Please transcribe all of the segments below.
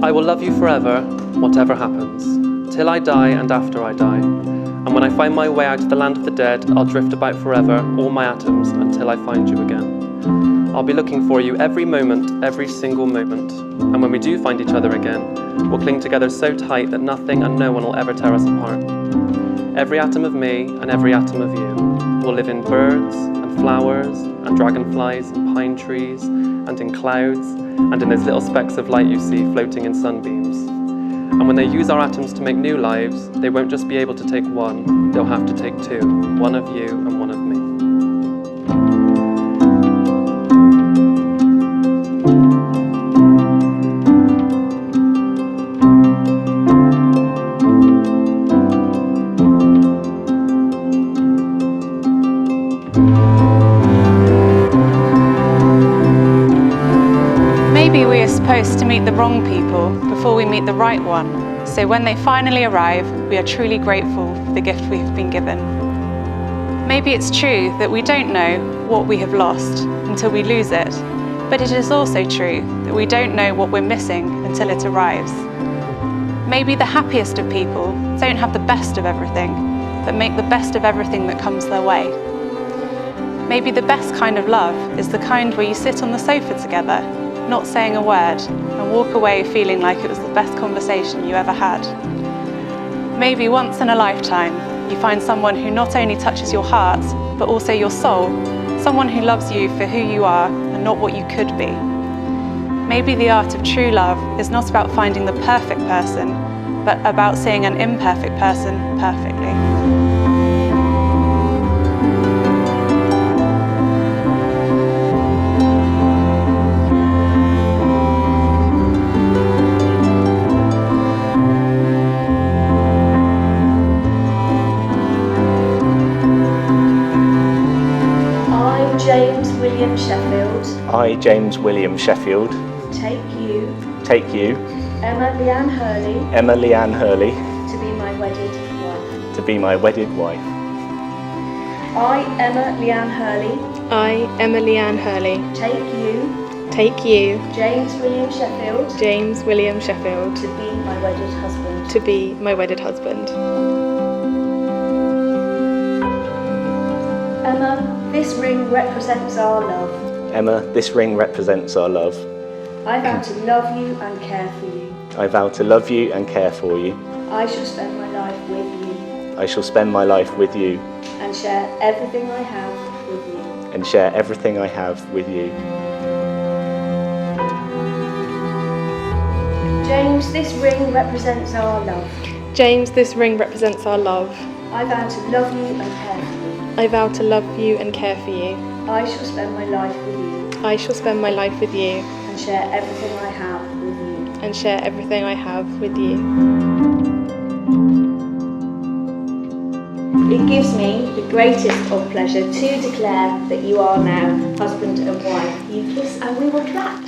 I will love you forever, whatever happens, till I die and after I die. And when I find my way out of the land of the dead, I'll drift about forever, all my atoms, until I find you again. I'll be looking for you every moment, every single moment. And when we do find each other again, we'll cling together so tight that nothing and no one will ever tear us apart. Every atom of me and every atom of you will live in birds and flowers and dragonflies and pine trees and in clouds and in those little specks of light you see floating in sunbeams. And when they use our atoms to make new lives, they won't just be able to take one, they'll have to take two, one of you and one of me. Maybe we are supposed to meet the wrong people before we meet the right one, so when they finally arrive, we are truly grateful for the gift we have been given. Maybe it's true that we don't know what we have lost until we lose it, but it is also true that we don't know what we're missing until it arrives. Maybe the happiest of people don't have the best of everything, but make the best of everything that comes their way. Maybe the best kind of love is the kind where you sit on the sofa together, not saying a word, and walk away feeling like it was the best conversation you ever had. Maybe once in a lifetime, you find someone who not only touches your heart, but also your soul, someone who loves you for who you are and not what you could be. Maybe the art of true love is not about finding the perfect person, but about seeing an imperfect person perfectly. James William Sheffield. I, James William Sheffield. Take you. Take you. Emma Leanne Hurley. Emma Leanne Hurley. To be my wedded wife. To be my wedded wife. I, Emma Leanne Hurley. I, Emma Leanne Hurley. Take you. Take you. James William Sheffield. James William Sheffield. To be my wedded husband. To be my wedded husband. Emma, this ring represents our love. Emma, this ring represents our love. I vow to love you and care for you. I vow to love you and care for you. I shall spend my life with you. I shall spend my life with you. And share everything I have with you. And share everything I have with you. James, this ring represents our love. James, this ring represents our love. I vow to love you and care for you. I vow to love you and care for you. I shall spend my life with you. I shall spend my life with you. And share everything I have with you. And share everything I have with you. It gives me the greatest of pleasure to declare that you are now husband and wife. You kiss and we will clap.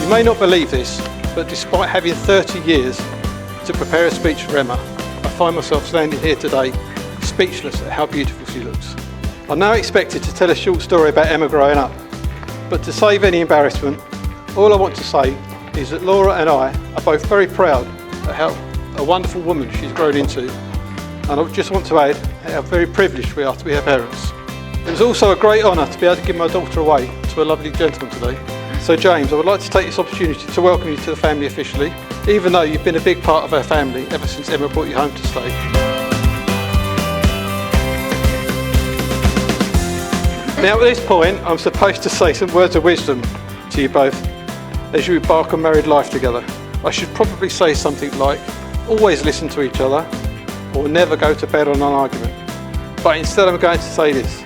You may not believe this, but despite having 30 years to prepare a speech for Emma, I find myself standing here today speechless at how beautiful she looks. I'm now expected to tell a short story about Emma growing up, but to save any embarrassment, all I want to say is that Laura and I are both very proud at how a wonderful woman she's grown into, and I just want to add how very privileged we are to be her parents. It was also a great honour to be able to give my daughter away to a lovely gentleman today. So James, I would like to take this opportunity to welcome you to the family officially, even though you've been a big part of our family ever since Emma brought you home to stay. Now at this point, I'm supposed to say some words of wisdom to you both as you embark on married life together. I should probably say something like, always listen to each other, or never go to bed on an argument. But instead I'm going to say this,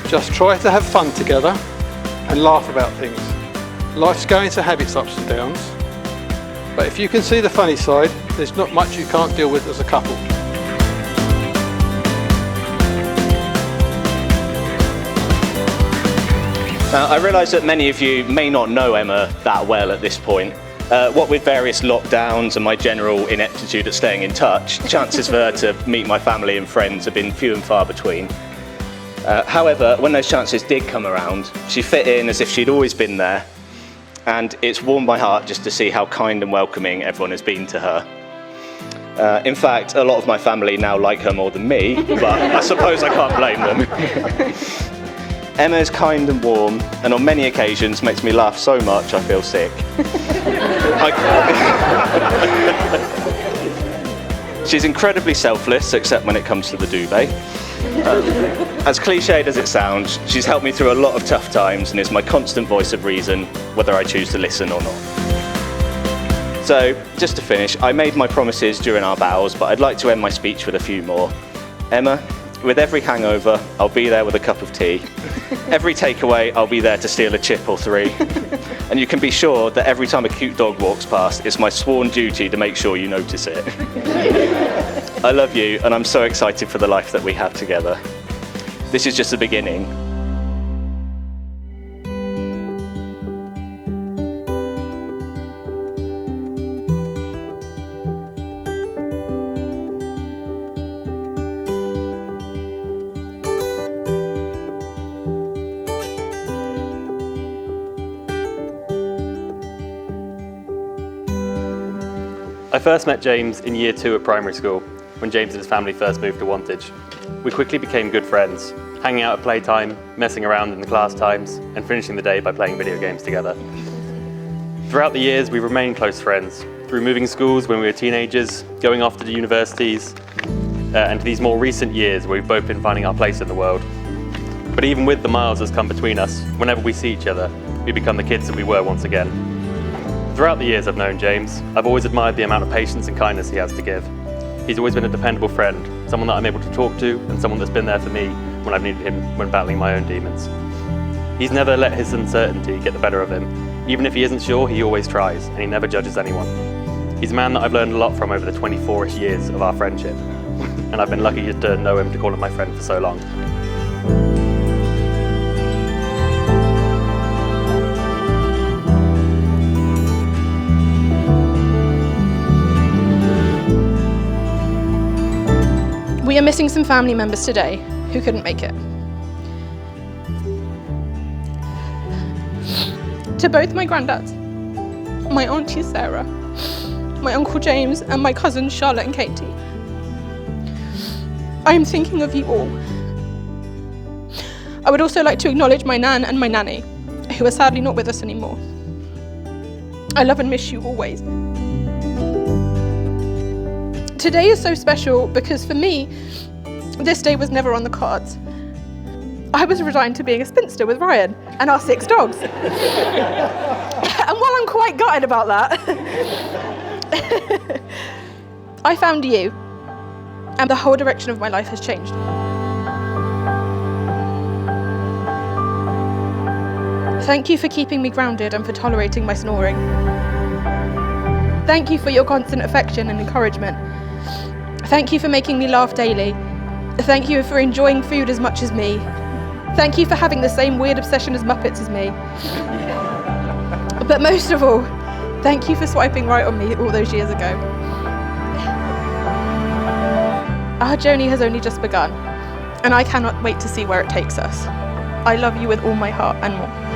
just try to have fun together and laugh about things. Life's going to have its ups and downs, but if you can see the funny side, there's not much you can't deal with as a couple. Now, I realise that many of you may not know Emma that well at this point. What with various lockdowns and my general ineptitude at staying in touch, chances for her to meet my family and friends have been few and far between. However, when those chances did come around, she fit in as if she'd always been there, and it's warmed my heart just to see how kind and welcoming everyone has been to her. In fact, a lot of my family now like her more than me, but I suppose I can't blame them. Emma is kind and warm, and on many occasions makes me laugh so much I feel sick. She's incredibly selfless, except when it comes to the duvet. As cliched as it sounds, she's helped me through a lot of tough times and is my constant voice of reason, whether I choose to listen or not. So, just to finish, I made my promises during our vows, but I'd like to end my speech with a few more. Emma, with every hangover, I'll be there with a cup of tea. Every takeaway, I'll be there to steal a chip or three. And you can be sure that every time a cute dog walks past, it's my sworn duty to make sure you notice it. I love you, and I'm so excited for the life that we have together. This is just the beginning. I first met James in year 2 at primary school, when James and his family first moved to Wantage. We quickly became good friends, hanging out at playtime, messing around in the class times, and finishing the day by playing video games together. Throughout the years, we remained close friends, through moving schools when we were teenagers, going off to the universities, and to these more recent years where we've both been finding our place in the world. But even with the miles that's come between us, whenever we see each other, we become the kids that we were once again. Throughout the years I've known James, I've always admired the amount of patience and kindness he has to give. He's always been a dependable friend, someone that I'm able to talk to, and someone that's been there for me when I've needed him when battling my own demons. He's never let his uncertainty get the better of him. Even if he isn't sure, he always tries, and he never judges anyone. He's a man that I've learned a lot from over the 24-ish years of our friendship, and I've been lucky to know him to call him my friend for so long. We are missing some family members today who couldn't make it. To both my granddads, my auntie Sarah, my uncle James, and my cousins Charlotte and Katie, I am thinking of you all. I would also like to acknowledge my nan and my nanny, who are sadly not with us anymore. I love and miss you always. Today is so special because for me, this day was never on the cards. I was resigned to being a spinster with Ryan and our 6 dogs. And while I'm quite gutted about that, I found you, and the whole direction of my life has changed. Thank you for keeping me grounded and for tolerating my snoring. Thank you for your constant affection and encouragement. Thank you for making me laugh daily. Thank you for enjoying food as much as me. Thank you for having the same weird obsession as Muppets as me. But most of all, thank you for swiping right on me all those years ago. Our journey has only just begun, and I cannot wait to see where it takes us. I love you with all my heart and more.